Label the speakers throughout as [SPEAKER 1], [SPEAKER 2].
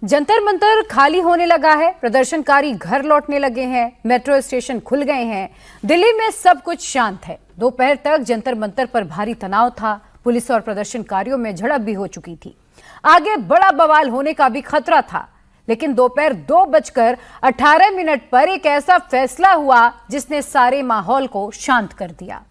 [SPEAKER 1] जंतर मंतर खाली होने लगा है, प्रदर्शनकारी घर लौटने लगे हैं, मेट्रो स्टेशन खुल गए हैं। दिल्ली में सब कुछ शांत है। दोपहर तक जंतर मंतर पर भारी तनाव था। पुलिस और प्रदर्शनकारियों में झड़प भी हो चुकी थी। आगे बड़ा बवाल होने का भी खतरा था, लेकिन दोपहर 2:18 पर एक ऐसा फैसला हुआ जिसने सारे माहौल को शांत कर दिया।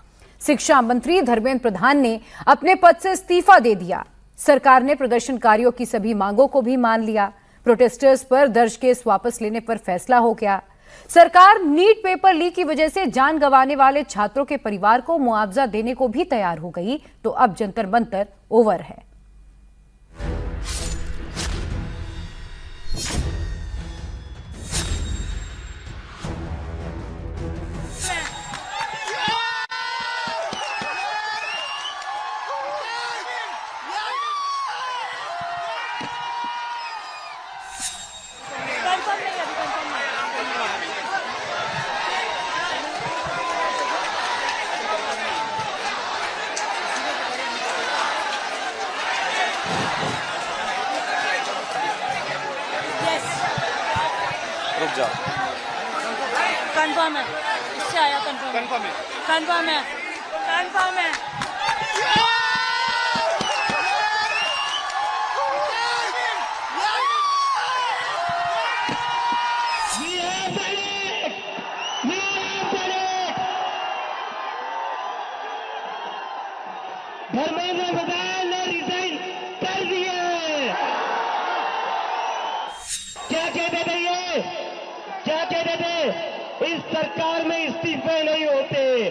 [SPEAKER 1] शिक्षा मंत्री धर्मेंद्र प्रधान ने अपने पद से इस्तीफा दे दिया। सरकार ने प्रदर्शनकारियों की सभी मांगों को भी मान लिया। प्रोटेस्टर्स पर दर्ज केस वापस लेने पर फैसला हो गया। सरकार नीट पेपर लीक की वजह से जान गंवाने वाले छात्रों के परिवार को मुआवजा देने को भी तैयार हो गई। तो अब जंतर मंतर ओवर है।
[SPEAKER 2] रुक जाओ।
[SPEAKER 3] कंफर्म है, इससे आया कंफर्म है। कंफर्म है।
[SPEAKER 4] धर्मेंद्र प्रधान ने रिजाइन कर दिया है। क्या कहते थे ये? क्या कहते थे? इस सरकार में इस्तीफे नहीं होते।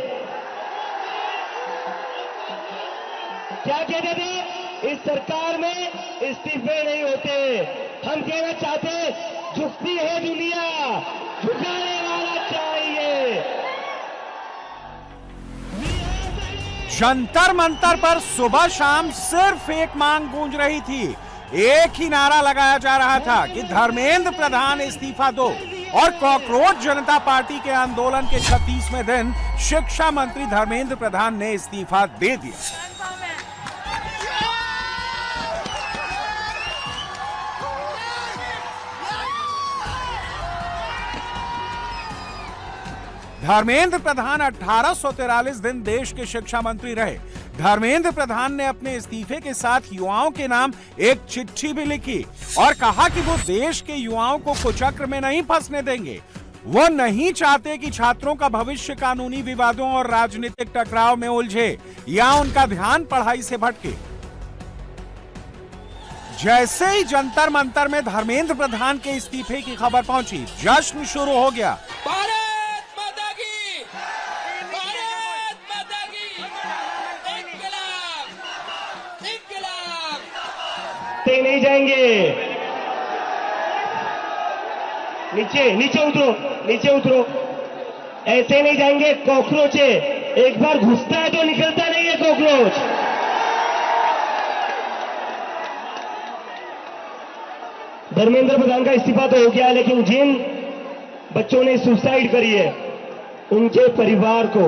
[SPEAKER 4] क्या कहते थे? इस सरकार में इस्तीफे नहीं होते। हम कहना चाहते, झुकती है दुनिया, झुकाने वाला चाहिए।
[SPEAKER 2] जंतर मंतर पर सुबह शाम सिर्फ एक मांग गूंज रही थी। एक ही नारा लगाया जा रहा था कि धर्मेंद्र प्रधान इस्तीफा दो। और कॉकरोच जनता पार्टी के आंदोलन के 36वें दिन शिक्षा मंत्री धर्मेंद्र प्रधान ने इस्तीफा दे दिया। धर्मेंद्र प्रधान 1843 दिन देश के शिक्षा मंत्री रहे। धर्मेंद्र प्रधान ने अपने इस्तीफे के साथ युवाओं के नाम एक चिट्ठी भी लिखी और कहा कि वो देश के युवाओं को कुचक्र में नहीं फंसने देंगे। वो नहीं चाहते कि छात्रों का भविष्य कानूनी विवादों और राजनीतिक टकराव में उलझे या उनका ध्यान पढ़ाई से भटके। जैसे ही जंतर मंतर में धर्मेंद्र प्रधान के इस्तीफे की खबर पहुंची, जश्न शुरू हो गया।
[SPEAKER 4] नहीं जाएंगे। नीचे उतरो। ऐसे नहीं जाएंगे। कॉकरोच है, एक बार घुसता है तो निकलता नहीं है कॉकरोच। धर्मेंद्र प्रधान का इस्तीफा तो हो गया, लेकिन जिन बच्चों ने सुसाइड करी है उनके परिवार को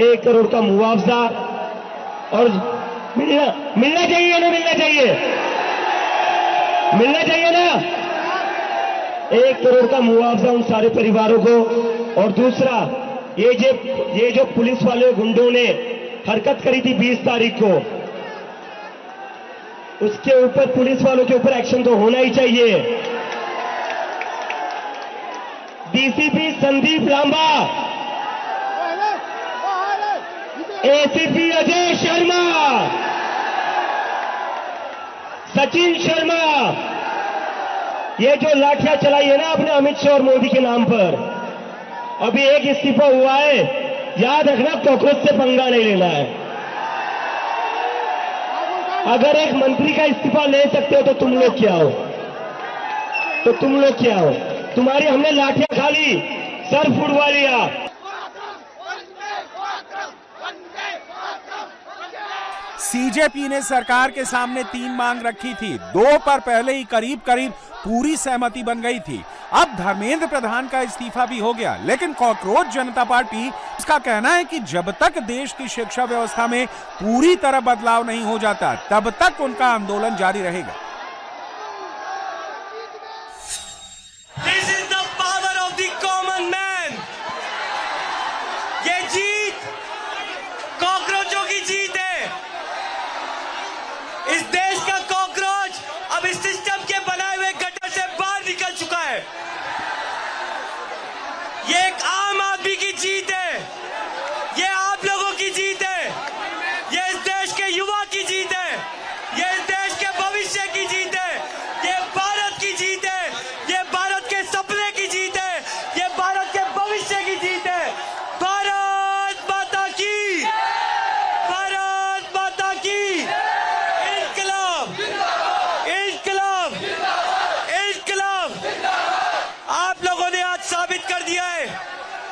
[SPEAKER 4] 1 करोड़ का मुआवजा और मिलना चाहिए ना? मिलना चाहिए ना? 1 करोड़ का मुआवजा उन सारे परिवारों को। और दूसरा, ये जो पुलिस वाले गुंडों ने हरकत करी थी 20 तारीख को, उसके ऊपर पुलिस वालों के ऊपर एक्शन तो होना ही चाहिए। डीसीपी संदीप लांबा, एसीपी अजय शर्मा, सचिन शर्मा, ये जो लाठियां चलाई है ना आपने अमित शाह और मोदी के नाम पर, अभी एक इस्तीफा हुआ है। याद रखना, कॉकरोच से पंगा नहीं लेना है। अगर एक मंत्री का इस्तीफा ले सकते हो तो तुम लोग क्या हो? तुम्हारी हमने लाठियां खा ली, सर फुड़वा लिया।
[SPEAKER 2] सीजेपी ने सरकार के सामने 3 मांग रखी थी। 2 पर पहले ही करीब पूरी सहमति बन गई थी। अब धर्मेंद्र प्रधान का इस्तीफा भी हो गया, लेकिन कॉकरोच जनता पार्टी इसका कहना है कि जब तक देश की शिक्षा व्यवस्था में पूरी तरह बदलाव नहीं हो जाता, तब तक उनका आंदोलन जारी रहेगा।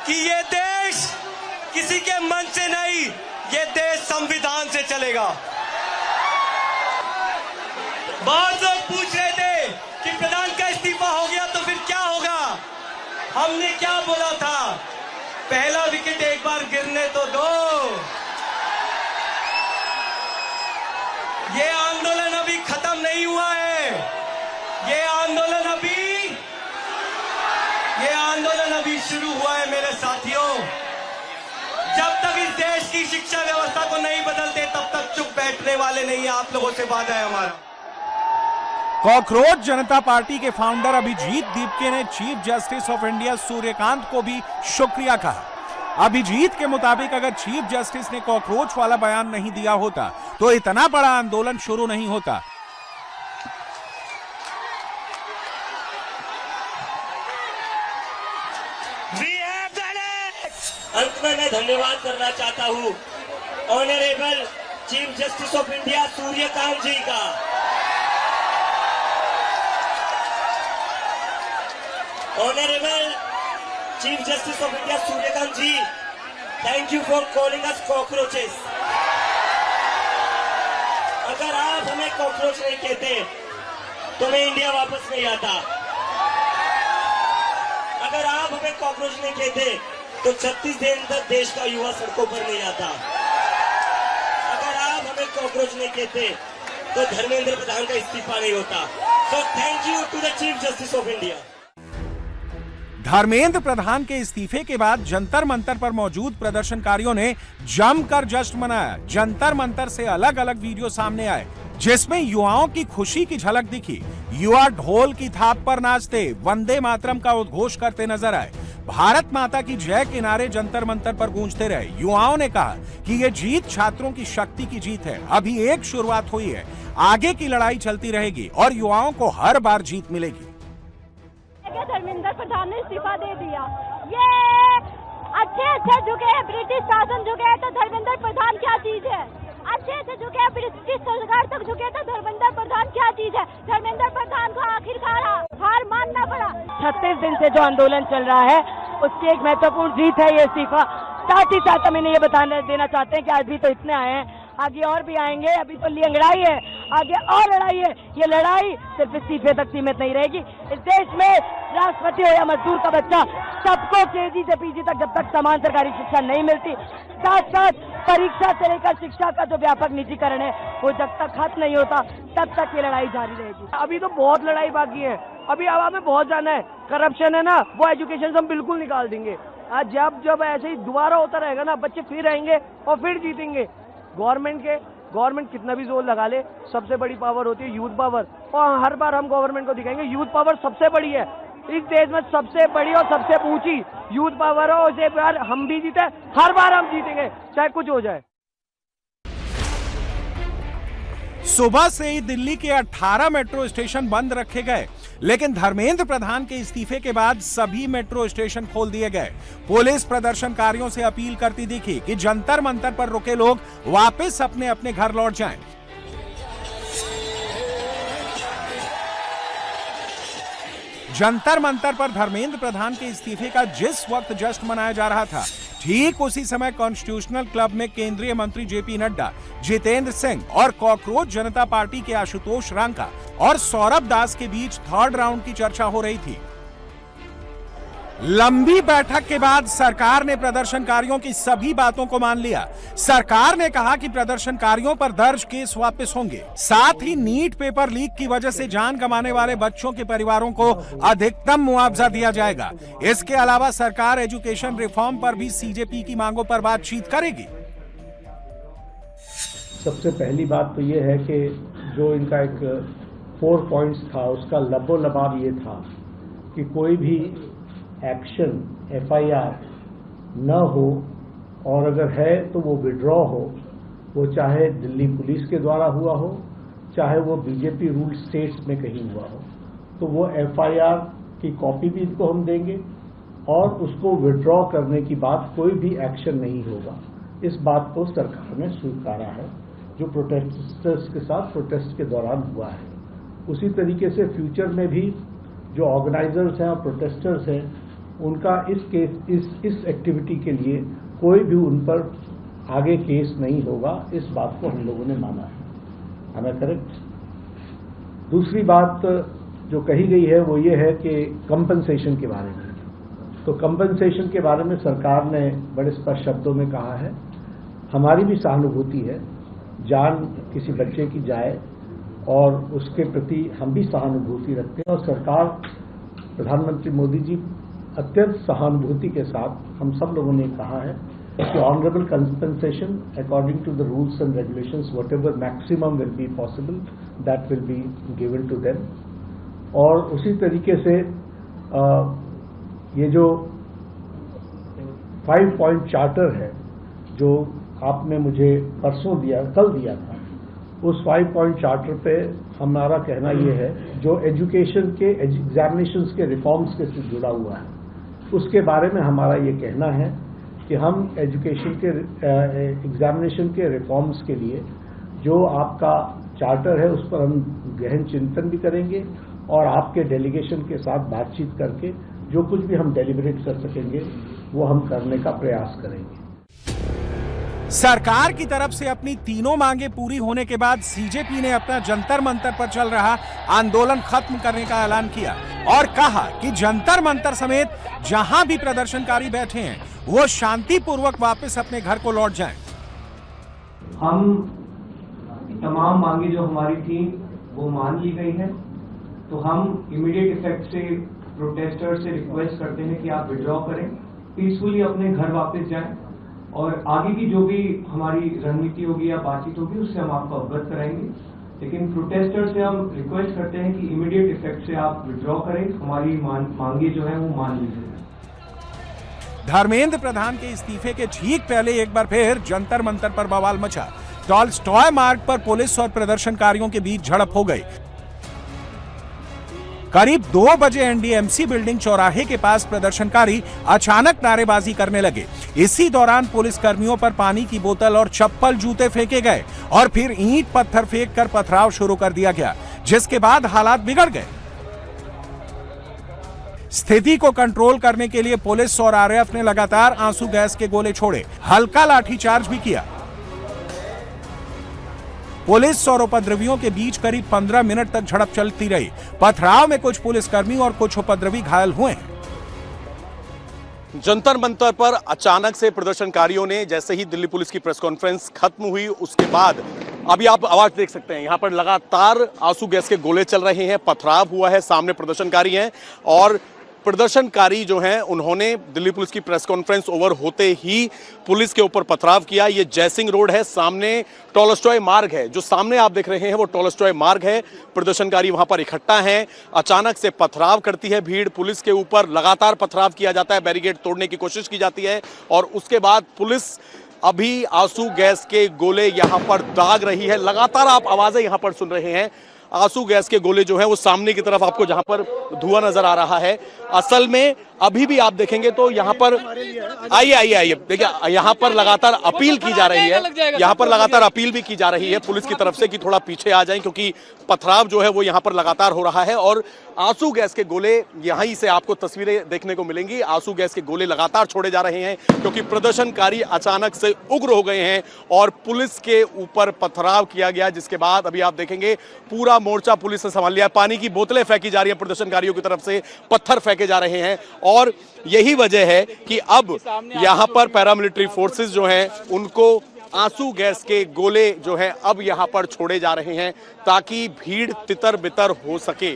[SPEAKER 5] कि ये देश किसी के मन से नहीं, ये देश संविधान से चलेगा। बहुत लोग पूछ रहे थे कि प्रधान का इस्तीफा हो गया तो फिर क्या होगा। हमने क्या बोला था, पहला विकेट एक बार गिरने तो दो। ये आंदोलन अभी खत्म नहीं हुआ है। ये आंदोलन अभी शुरू हुआ है मेरे साथियों। जब तक इस देश की शिक्षा व्यवस्था को नहीं बदलते तब तक चुप बैठने वाले नहीं। आप लोगों से वादा है हमारा।
[SPEAKER 2] कॉकरोच जनता पार्टी के फाउंडर अभिजीत दीपके ने chief justice of India Suryakant को भी शुक्रिया कहा। अभिजीत के मुताबिक अगर चीफ जस्टिस ने कॉकरोच वाला बयान नहीं दिया होता तो इतना बड़ा आंदोलन शुरू नहीं होता।
[SPEAKER 5] अंत में मैं धन्यवाद करना चाहता हूं honourable chief justice of India Suryakant ji का। Honourable chief justice of India Suryakant ji, thank you for calling us cockroaches. अगर आप हमें कॉकरोच नहीं कहते तो मैं इंडिया वापस नहीं आता। अगर आप हमें कॉकरोच नहीं कहते तो 36 दिन तक देश का युवा सड़कों पर नहीं आता। अगर आप हमें कॉकरोच नहीं कहते तो धर्मेंद्र प्रधान का इस्तीफा नहीं होता। So thank you to the chief justice of India.
[SPEAKER 2] Dharmendra Pradhan के इस्तीफे के बाद जंतर मंतर पर मौजूद प्रदर्शनकारियों ने जमकर जश्न मनाया। जंतर मंतर से अलग अलग वीडियो सामने आए जिसमें युवाओं की खुशी की झलक दिखी। युवा ढोल की थाप पर नाचते, वंदे मातरम का उद्घोष करते नजर आए। भारत माता की जय के नारे जंतर मंतर पर गूंजते रहे। युवाओं ने कहा कि ये जीत छात्रों की शक्ति की जीत है। अभी एक शुरुआत हुई है, आगे की लड़ाई चलती रहेगी और युवाओं को हर बार जीत मिलेगी।
[SPEAKER 3] धर्मेंद्र प्रधान ने इस्तीफा दे दिया। ये अच्छे झुके हैं, ब्रिटिश शासन झुके हैं तो धर्मेंद्र प्रधान क्या चीज है। अच्छे से झुके हैं, ब्रिटिश सरकार तक झुके तो धर्मेंद्र प्रधान क्या चीज है। धर्मेंद्र प्रधान को आखिरकार हार मानना पड़ा। 36 दिन से जो आंदोलन चल रहा है उसकी एक महत्वपूर्ण जीत है ये इस्तीफा। साथ ही साथ हम इन्हें ये बताने देना चाहते हैं कि आज भी तो इतने आए हैं, आगे और भी आएंगे। अभी तो लियांगड़ाई है, आगे और लड़ाई है। ये लड़ाई सिर्फ इस्तीफे तक सीमित नहीं रहेगी। इस देश में राष्ट्रपति हो या मजदूर का बच्चा, सबको केजी से पीजी तक जब तक समान सरकारी शिक्षा नहीं मिलती, साथ साथ परीक्षा से लेकर शिक्षा का जो व्यापक निजीकरण है वो जब तक खत्म नहीं होता तब तक ये लड़ाई जारी रहेगी।
[SPEAKER 4] अभी तो बहुत लड़ाई बाकी है, अभी हवा में बहुत जाना है। करप्शन है ना, वो एजुकेशन से हम बिल्कुल निकाल देंगे। आज जब ऐसे ही दोबारा होता रहेगा ना, बच्चे फिर आएंगे और फिर जीतेंगे। गवर्नमेंट कितना भी जोर लगा ले, सबसे बड़ी पावर होती है यूथ पावर, और हर बार हम गवर्नमेंट को दिखाएंगे यूथ पावर सबसे बड़ी है इस देश में। सबसे बड़ी और सबसे ऊंची यूथ पावर हो। इसे बार हम भी जीते, हर बार हम जीतेंगे चाहे कुछ हो जाए।
[SPEAKER 2] सुबह से ही दिल्ली के 18 मेट्रो स्टेशन बंद रखे गए, लेकिन धर्मेंद्र प्रधान के इस्तीफे के बाद सभी मेट्रो स्टेशन खोल दिए गए। पुलिस प्रदर्शनकारियों से अपील करती दिखी कि जंतर मंतर पर रुके लोग वापस अपने अपने घर लौट जाएं। जंतर मंतर पर धर्मेंद्र प्रधान के इस्तीफे का जिस वक्त जश्न मनाया जा रहा था, ठीक उसी समय कॉन्स्टिट्यूशनल क्लब में केंद्रीय मंत्री जेपी नड्डा, जितेंद्र सिंह और कॉकरोच जनता पार्टी के आशुतोष रांका और सौरभ दास के बीच थर्ड राउंड की चर्चा हो रही थी। लंबी बैठक के बाद सरकार ने प्रदर्शनकारियों की सभी बातों को मान लिया। सरकार ने कहा कि प्रदर्शनकारियों पर दर्ज केस वापस होंगे। साथ ही नीट पेपर लीक की वजह से जान गंवाने वाले बच्चों के परिवारों को अधिकतम मुआवजा दिया जाएगा। इसके अलावा सरकार एजुकेशन रिफॉर्म पर भी सीजेपी की मांगों पर बातचीत करेगी।
[SPEAKER 6] सबसे पहली बात तो ये है कि जो इनका एक 4 पॉइंट्स था, उसका लबो लबाब ये था कि कोई भी एक्शन FIR न हो, और अगर है तो वो विड्रॉ हो, वो चाहे दिल्ली पुलिस के द्वारा हुआ हो, चाहे वो बीजेपी रूल्ड स्टेट्स में कहीं हुआ हो, तो वो FIR की कॉपी भी इनको हम देंगे और उसको विड्रॉ करने की बात कोई भी एक्शन नहीं होगा। इस बात को सरकार ने स्वीकारा है, जो प्रोटेस्टर्स के साथ प्रोटेस्ट के दौरान हुआ है। उसी तरीके से फ्यूचर में भी जो ऑर्गेनाइजर्स हैं और प्रोटेस्टर्स हैं, उनका इस एक्टिविटी के लिए कोई भी उन पर आगे केस नहीं होगा, इस बात को हम लोगों ने माना है। Am I correct? दूसरी बात जो कही गई है वो ये है कि कंपनसेशन के बारे में। तो कंपनसेशन के बारे में सरकार ने बड़े स्पष्ट शब्दों में कहा है, हमारी भी सहानुभूति है, जान किसी बच्चे की जाए और उसके प्रति हम भी सहानुभूति रखते हैं। और सरकार, प्रधानमंत्री मोदी जी अत्यंत सहानुभूति के साथ हम सब लोगों ने कहा है कि honourable compensation according to the rules and regulations whatever maximum will be possible that will be given to them. और उसी तरीके से ये जो 5 पॉइंट चार्टर है जो आपने मुझे परसों कल दिया था, उस 5 पॉइंट चार्टर पे हमारा कहना ये है जो एजुकेशन के एग्जामिनेशंस के रिफॉर्म्स के से जुड़ा हुआ है, उसके बारे में हमारा ये कहना है कि हम एजुकेशन के एग्जामिनेशन के रिफॉर्म्स के लिए जो आपका चार्टर है उस पर हम गहन चिंतन भी करेंगे और आपके डेलीगेशन के साथ बातचीत करके जो कुछ भी हम डेलिब्रेट कर सकेंगे वो हम करने का प्रयास करेंगे।
[SPEAKER 2] सरकार की तरफ से अपनी तीनों मांगे पूरी होने के बाद सीजेपी ने अपना जंतर मंतर पर चल रहा आंदोलन खत्म करने का ऐलान किया और कहा कि जंतर मंतर समेत जहां भी प्रदर्शनकारी बैठे हैं वो शांतिपूर्वक वापस अपने घर को लौट जाएं।
[SPEAKER 7] हम तमाम मांगे जो हमारी थी वो मान ली गई है, तो हम इमीडिएट इफेक्ट से प्रोटेस्टर से रिक्वेस्ट करते हैं कि आप विड्रॉ करें, पीसफुली अपने घर वापस जाएं और आगे की जो भी हमारी रणनीति होगी या बातचीत होगी उससे हम आपको अवगत कराएंगे। लेकिन प्रोटेस्टर से हम रिक्वेस्ट करते हैं कि इमीडिएट इफेक्ट से आप विड्रॉ करें, हमारी मांगे जो है वो मान लीजिए।
[SPEAKER 2] धर्मेंद्र प्रधान के इस्तीफे के ठीक पहले एक बार फिर जंतर मंतर पर बवाल मचा। टॉलस्टॉय मार्ग पर पुलिस और प्रदर्शनकारियों के बीच झड़प हो गई। करीब 2 बजे एनडीएमसी बिल्डिंग चौराहे के पास प्रदर्शनकारी अचानक नारेबाजी करने लगे। इसी दौरान पुलिस कर्मियों पर पानी की बोतल और चप्पल जूते फेंके गए और फिर ईंट पत्थर फेंक कर पथराव शुरू कर दिया गया, जिसके बाद हालात बिगड़ गए। स्थिति को कंट्रोल करने के लिए पुलिस और आरएएफ ने लगातार आंसू गैस के गोले छोड़े, हल्का लाठीचार्ज भी किया। पुलिस और उपद्रवियों के बीच करीब 15 मिनट तक झड़प चलती रही। पथराव में कुछ पुलिसकर्मी और कुछ उपद्रवी घायल हुए।
[SPEAKER 8] जंतर मंतर पर अचानक से प्रदर्शनकारियों ने, जैसे ही दिल्ली पुलिस की प्रेस कॉन्फ्रेंस खत्म हुई उसके बाद अभी आप आवाज देख सकते हैं, यहां पर लगातार आंसू गैस के गोले चल रहे हैं, पथराव हुआ है, सामने प्रदर्शनकारी हैं और प्रदर्शनकारी जो हैं उन्होंने दिल्ली पुलिस की प्रेस कॉन्फ्रेंस ओवर होते ही पुलिस के ऊपर पथराव किया। ये जयसिंह रोड है, सामने टॉलस्टॉय मार्ग है, जो सामने आप देख रहे हैं वो टॉलस्टॉय मार्ग है। प्रदर्शनकारी वहां पर इकट्ठा हैं, अचानक से पथराव करती है भीड़, पुलिस के ऊपर लगातार पथराव किया जाता है, बैरिकेड तोड़ने की कोशिश की जाती है और उसके बाद पुलिस अभी आंसू गैस के गोले यहां पर दाग रही है। लगातार आप आवाजें यहां पर सुन रहे हैं, आंसू गैस के गोले जो है वो सामने की तरफ आपको जहां पर धुआं नजर आ रहा है। असल में अभी भी आप देखेंगे तो यहाँ पर आइए देखिए, यहाँ पर लगातार अपील की जा रही है, यहाँ पर लगातार अपील भी की जा रही है पुलिस की तरफ से कि थोड़ा पीछे आ जाएं, क्योंकि पथराव जो है वो यहाँ पर लगातार हो रहा है और आंसू गैस के गोले, यहीं से आपको तस्वीरें देखने को मिलेंगी, आंसू गैस के गोले लगातार छोड़े जा रहे हैं क्योंकि प्रदर्शनकारी अचानक से उग्र हो गए हैं और पुलिस के ऊपर पथराव किया गया, जिसके बाद अभी आप देखेंगे पूरा मोर्चा पुलिस ने संभाल लिया। पानी की बोतलें फेंकी जा रही है प्रदर्शनकारियों की तरफ से, पत्थर फेंके जा रहे हैं और यही वजह है कि अब यहां पर पैरामिलिट्री फोर्सेस जो हैं उनको आंसू गैस के गोले जो हैं अब यहां पर छोड़े जा रहे हैं ताकि भीड़ तितर बितर हो सके।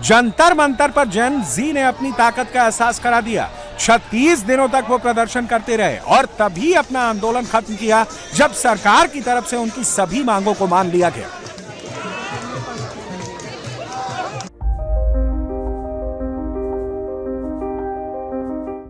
[SPEAKER 2] जंतर मंतर पर जेन जी ने अपनी ताकत का एहसास करा दिया। 36 दिनों तक वो प्रदर्शन करते रहे और तभी अपना आंदोलन खत्म किया जब सरकार की तरफ से उनकी सभी मांगों को मान लिया गया।